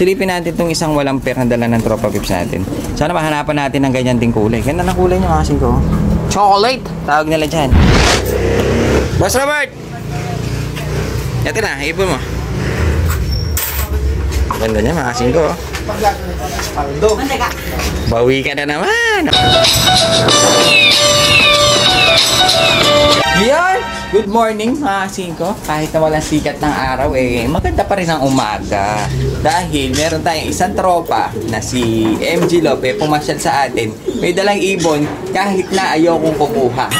Silipin natin itong isang walang pair na dala ng tropa pips natin. Sana mahanapan natin ng ganyan ding kulay. Ganda ng kulay niya kasi ko. Chocolate! Tawag nila dyan. Boss Robert! Yatin na, ipon mo. Ganda niya mga kasing ko. Bawi ka na naman. Yan! Good morning mga kasing ko. Kahit na walang sikat ng araw maganda pa rin ang umaga. Dahil meron tayong isang tropa na si MG Lope pumasyal sa atin. May dalang ibon kahit na ayaw kong kukuha.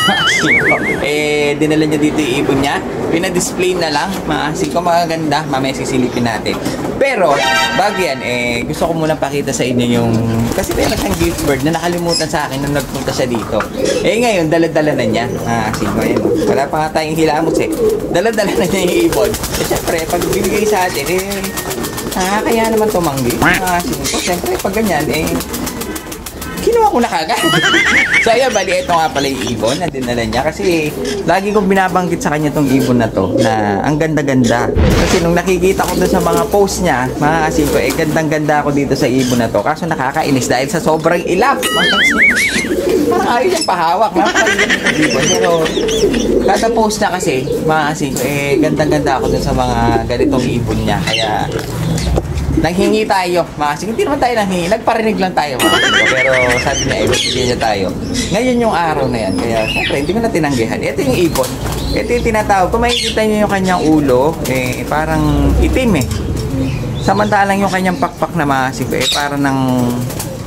Dinala niya dito yung ibon niya. Pinadisplay na lang. Mga kasing ko magaganda. Mamaya sisilipin natin. Pero bago yan gusto ko muna pakita sa inyo yung kasi meron siyang gift bird na nakalimutan sa akin nung nagpunta siya dito. Ngayon dala-dala na niya. Kasi wala pa nga tayong hilamos dala-dala na niya yung ibon. Siyempre pag binigay sa atin kaya naman tumanggi. Siyempre pag ganyan kinuha ko na kagad. So ayan, bali ito nga pala yung ibon na dinala niya kasi lagi kong binabanggit sa kanya tong ibon na to na ang ganda-ganda. Kasi nung nakikita ko doon sa mga post niya, mga asin ko, gandang-ganda ako dito sa ibon na to. Kaso nakakainis dahil sa sobrang ilap. Parang ayaw niyang pahawak. Ibon. Pero kada post na kasi, mga asin ko, gandang-ganda ako doon sa mga ganitong ibon niya. Kaya nanghingi tayo, kasi hindi naman tayo nanghingi, nagparinig lang tayo pero sabi niya, ibigay niya tayo. Ngayon yung araw na yan, kaya syempre hindi ko na tinanggihan. Ito yung ibon, ito yung tinatawag. Kung makikita niyo yung kanyang ulo, parang itim samantalang yung kanyang pakpak na masip, parang ng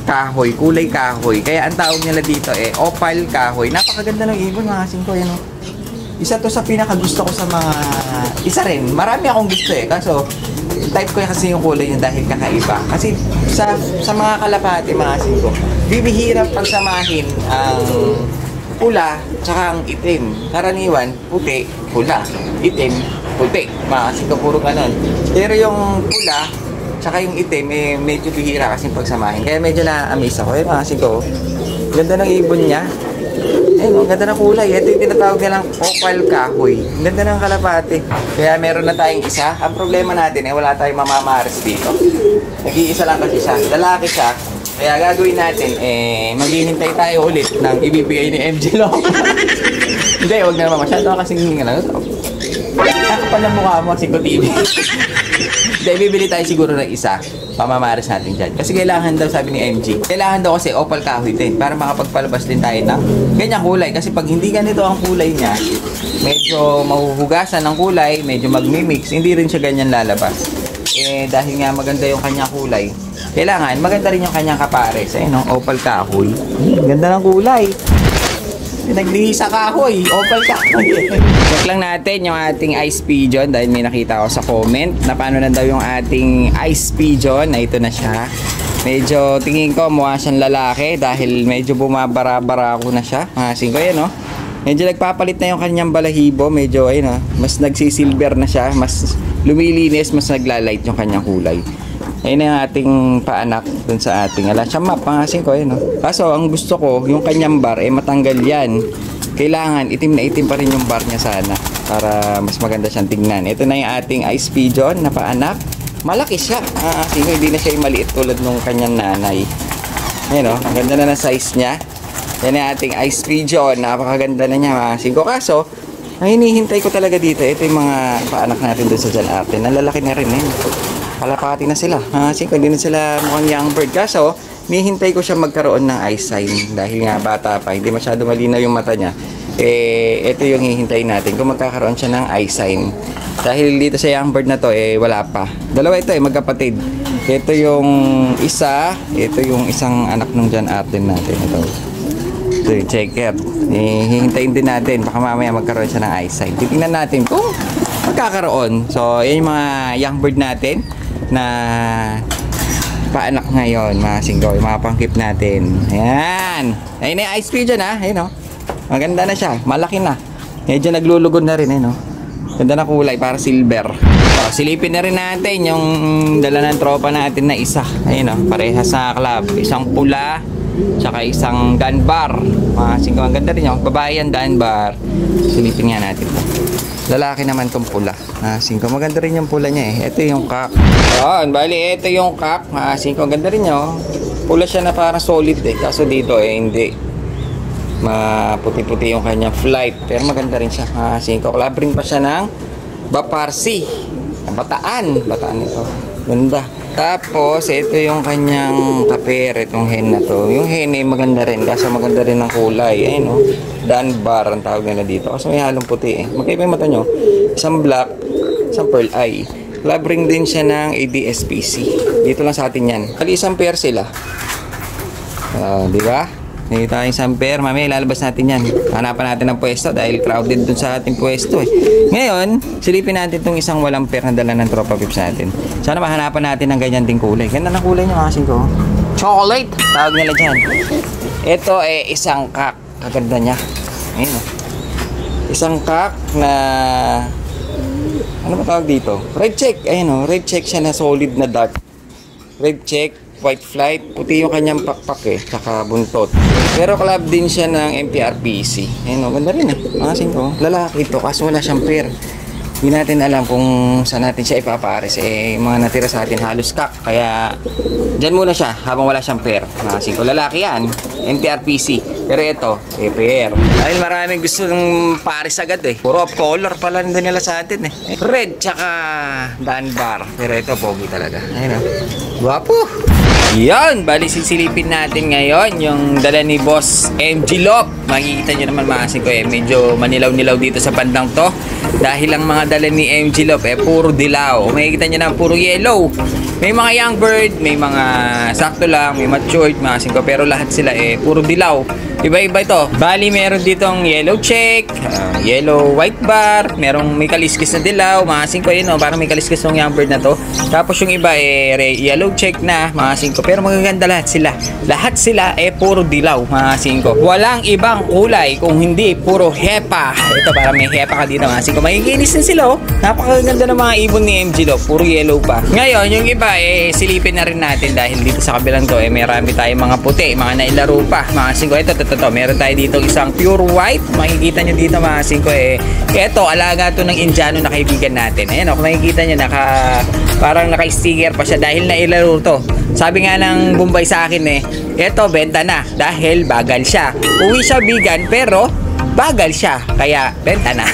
kahoy, kulay kahoy. Kaya ang tawag nila dito, opal kahoy. Napakaganda ng ibon, mga kasing ko, yan isa to sa pinakagusto ko sa mga, isa rin, marami akong gusto kaso type ko kasi yung kulay niya dahil kakaiba. Kasi sa mga kalapati, mga kasing ko, bibihirap pagsamahin ang pula tsaka ang itim. Karaniwan, puti, pula, itim, puti. Mga kasing ko, puro ganon. Pero yung pula tsaka yung itim, medyo bihira kasi pagsamahin. Kaya medyo na-amaze ako. Mga kasing ko, ganda ng ibon niya. Ang ganda ng kulay. Ito yung tinatawag nilang opal kahoy. Ang ganda ng kalapati. Kaya meron na tayong isa. Ang problema natin wala tayong mamamaris dito. Nag-iisa lang kasi siya. Lalaki siya. Kaya gagawin natin, maghihintay tayo ulit ng ibibigay ni MG Long. Hindi, huwag na naman. Masyado kasing nakapal ng mukha mo, Siko TV. Hindi, bibili tayo siguro ng isa. Pamamaris natin dyan. Kasi kailangan daw, sabi ni MG, kailangan daw kasi opal kahoy din para makapagpalabas din tayo ng ganyang kulay. Kasi pag hindi ganito ang kulay niya, medyo mahuhugasan ng kulay, medyo magmimix, hindi rin siya ganyan lalabas. Dahil nga maganda yung kanyang kulay, kailangan maganda rin yung kanyang kapares. Opal kahoy. Ganda ng kulay. Naglihi sa kahoy, opal kahoy. Check lang natin yung ating ice pigeon dahil may nakita ako sa comment na paano na daw yung ating ice pigeon na ito na siya. Medyo tingin ko mukha siyang lalaki dahil medyo bumabara-bara ako na siya. Kasing ko yan medyo nagpapalit na yung kanyang balahibo, medyo mas nagsisilver na siya, mas lumilinis, mas naglalight yung kanyang kulay. Ayun na yung ating paanak dun sa ating alasya map, mga kasing ko, Kaso, ang gusto ko, yung kanyang bar, matanggal yan. Kailangan, itim na itim pa rin yung bar niya sana para mas maganda siyang tignan. Ito na yung ating ice pigeon na paanak. Malaki siya. Kasi hindi na siya yung maliit tulad nung kanyang nanay. Ayun ang ganda na ng size niya. Yan yung ating ice pigeon. Napakaganda na niya, mga kasing ko. Kaso, ang hinihintay ko talaga dito, ito yung mga paanak natin dun sa Jan Arte. Nalalaki na rin kalapati na sila. Kasi hindi na sila mukhang young bird. Kaso, nihintay ko siya magkaroon ng eye sign. Dahil nga bata pa, hindi masyado malinaw yung mata niya. Ito yung hihintayin natin kung magkakaroon siya ng eye sign. Dahil dito sa young bird na to, wala pa. Dalawa ito, magkapatid. Ito yung isa, ito yung isang anak ng Jan Arden natin. Ito yung checker. Hihintayin din natin. Baka mamaya magkaroon siya ng eye sign. Titingnan natin kung magkakaroon. So, yan yung mga young bird natin na paanak ngayon, mga singgo, yung mga pangkip natin. Ayan. Ayun na yung ice pigeon maganda na siya, malaki na. Medyo naglulugod na rin Ganda na kulay, para silver. So, silipin na rin natin yung dala ng tropa natin na isa. Ayun parehas sa club. Isang pula, tsaka isang gun bar. Mga singgo, ang ganda rin babae yan, gun bar. Silipin nga natin. Lalaki naman tong pula. Singko, maganda rin yung pula niya eh. Ito yung kak. Yan, bali, ito yung kak. Singko, ganda rin niya oh. Pula siya na parang solid eh. Kaso dito eh, hindi. Maputi-puti yung kanyang flight. Pero maganda rin siya. Singko, club ring pa siya ng Baparsi. Bataan. Bataan ito. Ganda. Tapos, ito yung kanyang kaper, itong hen na to. Yung hen eh, maganda rin. Kasi maganda rin ng kulay. Ayun o. Dunbar ang tawag nila dito. Kasi may halong puti eh. Magkaiba yung mata nyo. Isang black, isang pearl eye. Club ring din siya ng ADS-PC. Dito lang sa atin yan. Kali isang pair sila. Di ba? May tayong isang pair. Mamaya ilalabas natin yan. Hanapan natin ng pwesto dahil crowded dun sa ating pwesto eh. Ngayon, silipin natin itong isang walang pair na dala ng tropa pips natin. Sana mahanapan natin ng ganyan ding kulay. Ganda ng kulay niya kasi ko. Chocolate! Tawag nila dyan. Ito eh isang kak. Kaganda niya. Ayun o. Isang kak na... Ano ba tawag dito? Red check. Ayun o. Red check siya na solid na dark. Red check. White flight, puti yung kanyang pakpak eh, saka buntot. Pero club din siya ng MPRPC. Ayun o, ganda rin eh. Makasin ko, lalaki ito, kaso wala siyang pair. Hindi natin alam kung saan natin siya ipapares. Mga natira sa atin halos kak. Kaya, dyan muna siya habang wala siyang pair. Makasin ko, lalaki yan, MPRPC. Pero ito, pair. Dahil maraming gusto ng pares agad eh. Puro off color pala nila nila sa atin eh. Red, tsaka Dunbar. Pero ito, pogi talaga. Ayun o, guwapo. Yan, bali sisilipin natin ngayon yung dala ni Boss MG Lop. Makikita nyo naman mga ko eh, medyo manilaw-nilaw dito sa bandang to. Dahil ang mga dala ni MG Lop eh, puro dilaw. Makikita nyo naman puro yellow. May mga young bird, may mga sakto lang, may matured mga ko. Pero lahat sila eh, puro dilaw. Iba-iba ito. Bali, meron ditong yellow check, yellow white bar, may kaliskis na dilaw, mga 5 yun, parang may kaliskis ng young bird na to. Tapos yung iba eh, yellow check na, mga 5. Pero magaganda lahat sila. Lahat sila eh, puro dilaw, mga 5. Walang ibang kulay kung hindi puro hepa. Ito, parang may hepa ka dito, mga 5. Magiginis na sila, oh. Napakaganda ng mga ibon ni MG Lop, puro yellow pa. Ngayon, yung iba eh, silipin na rin natin dahil dito sa kabilang to eh, marami tayong mga puti, mga nailaro pa, mga 5. Ito, meron tayo dito isang pure white. Makikita nyo dito mga 5 eh. Ito, alaga to ng Indiano na kaibigan natin. Ayan o, kung makikita nyo, parang naka-sticker pa siya dahil nailaro to. Sabi nga ng Bombay sa akin eh, ito, benta na dahil bagal siya. Uwi siya bigan pero bagal siya. Kaya, benta na.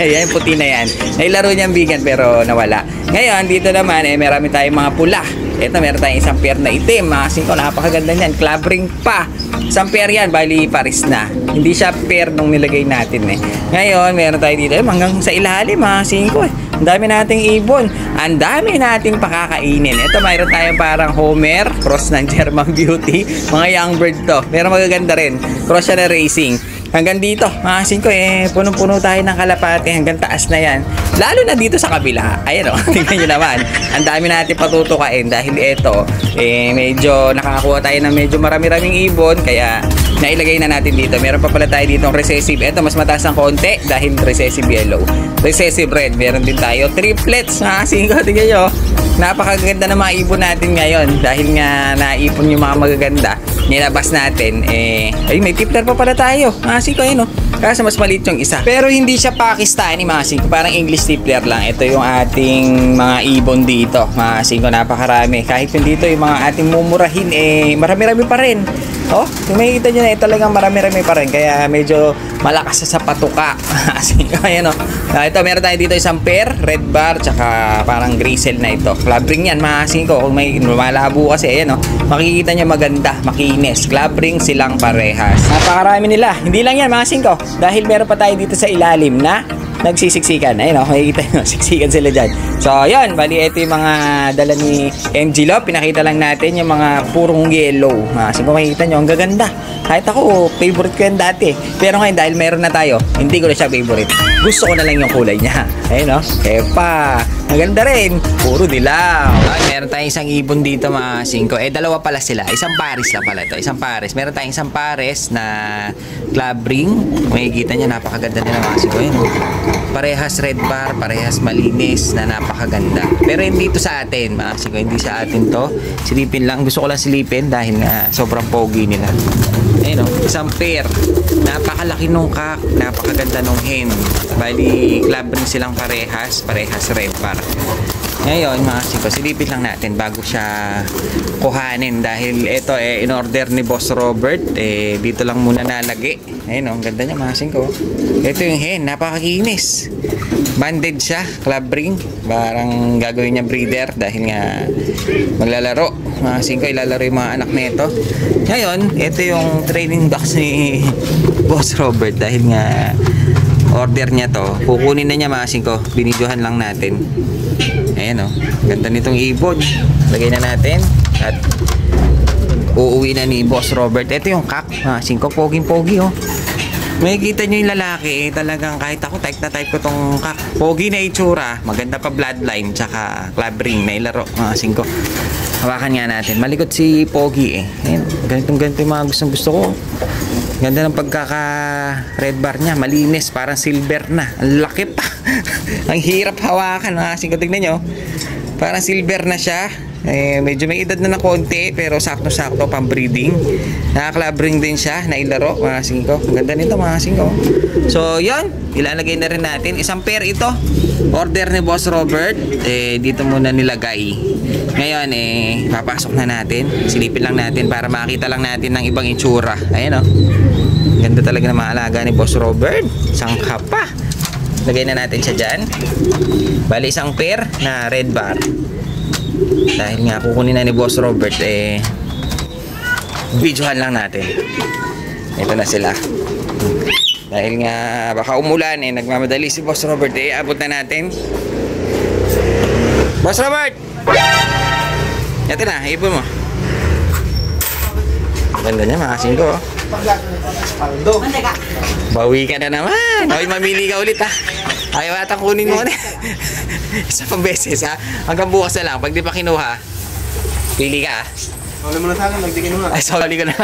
Yan, puti na yan. Nailaro niyang bigan pero nawala. Ngayon, dito naman eh, marami tayong mga pula. Ito, meron tayong isang pair na itim. Mga 5, napakaganda niyan. Club ring pa. Isang pair yan, bali paris na. Hindi siya pair nung nilagay natin eh. Ngayon, meron tayo dito. Hanggang sa ilalim, mga 5 eh. Ang dami nating ibon. Ang dami nating pakakainin. Ito, mayroon tayong parang Homer. Cross ng German Beauty. Mga young bird to. Pero magaganda rin. Cross siya na racing. Hanggang dito, mga 5 eh, punong-puno tayo ng kalapate hanggang taas na yan. Lalo na dito sa kabila. Ayan o, tingnan nyo naman. Ang dami natin patutukain dahil ito, eh, medyo nakakakuha tayo ng medyo marami-raming ibon. Kaya, nailagay na natin dito. Meron pa pala tayo dito recessive. Ito, mas mataas ng konti dahil recessive yellow. Recessive red, meron din tayo. Triplets, mga 5, tingnan nyo. Napakaganda ng mga ibon natin ngayon. Dahil nga naipon yung mga magaganda. Nilabas natin, eh, ay, may tipler pa pala tayo. Mga 5, yun, oh. Kasi mas maliit yung isa. Pero hindi siya Pakistani, mga 5. Parang English tipler lang. Ito yung ating mga ibon dito. Mga 5, napakarami. Kahit yung dito, yung mga ating mumurahin, eh, marami-rami pa rin. Oh, kung makikita nyo na, talagang marami-rami pa rin. Kaya medyo malakas sa patuka. Ayan o. Ito, meron tayo dito isang pair, red bar, tsaka parang grizzle na ito. Club ring yan, mga 5. Kung may malabo kasi, ayan o. Makikita nyo maganda, makinis. Club ring silang parehas. Napakarami nila. Hindi lang yan, mga 5. Dahil meron pa tayo dito sa ilalim na nagsisiksikan. Ayun o, makikita nyo, siksikan sila dyan. So, yun, bali, ito yung mga dala ni MG Lop. Pinakita lang natin yung mga purong yellow. Kung makikita nyo, ang gaganda. Kahit ako, favorite ko yan dati. Pero ngayon, dahil meron na tayo, hindi ko na siya favorite. Gusto ko na lang yung kulay niya. Ayun o, epa. Maganda rin. Puro dilaw. Ay, meron tayong isang ibon dito, mga 5. Eh, dalawa pala sila. Isang pares lang pala ito. Isang pares. Meron tayong isang pares na club ring. Makikita nyo, napakaganda nila, mga 5. Ayun o. Parehas red bar, parehas malinis na napakaganda. Pero hindi ito sa atin, mga kasingko, hindi sa atin to. Silipin lang, gusto ko lang silipin dahil nga sobrang pogi nila. Ayun o, isang pair. Napakalaki nung kak, napakaganda nung hen. Bali, club ring silang parehas red bar. Ngayon, mga kasingko, silipin lang natin bago siya kuhanin dahil ito in order ni Boss Robert, dito lang muna nalagi. Ayun o, ang ganda niya, mga kasingko. Ito yung hen, napakakinis. Banded siya, club ring. Parang gagawin niya breeder dahil nga maglalaro. Mga kasingko, ilalaro yung mga anak nito. Ngayon, ito yung training box ni Boss Robert dahil nga order niya to. Kukunin na niya, mga kasingko. Binidyohan lang natin. Ayan o, ganda nitong ibon. Lagay na natin at uuwi na ni Boss Robert. Ito yung kak, mga kasingko, poging-pogi o. May kita nyo yung lalaki, talagang kahit ako type na type ko tong kak. Pogi na itsura, maganda pa bloodline, tsaka club ring na ilaro, mga kasingko. Hawakan nga natin, malikot si Pogi eh. Ayan, ganitong-ganito yung mga gustong-gusto ko. Ganda ng pagkaka red bar niya, malinis, parang silver na. Ang laki pa. Ang hirap hawakan, mga kasingko, tignan nyo. Parang silver na siya. Medyo may edad na konti pero sakto-sakto pang breeding. Naka-club ring din siya na ilaro, mga kasingko. Ang ganda nito, mga kasingko. So yun, ilalagay na rin natin. Isang pair ito, order ni Boss Robert. Dito muna nilagay. Ngayon papasok na natin. Silipin lang natin para makita lang natin ng ibang itsura. Ayan o, ganda talaga ng mga alaga ni Boss Robert. Sangka pa. Lagay na natin siya dyan. Bali isang pair na red bar. Dahil nga kukunin na ni Boss Robert, videohan lang natin. Ito na sila. Dahil nga baka umulan, nagmamadali si Boss Robert, abot na natin. Boss Robert! Ito na, ibon mo. Ganda niya, mga kasingko. Bawi ka na naman. Ay, mamili ka ulit ha. Ayaw ata kunin mo na. Isa pang beses ha. Hanggang bukas na lang. Pag di pa kinuha, pili ka ha. Wala mo na sa akin, magdi kinuha. Ay, sorry ka na.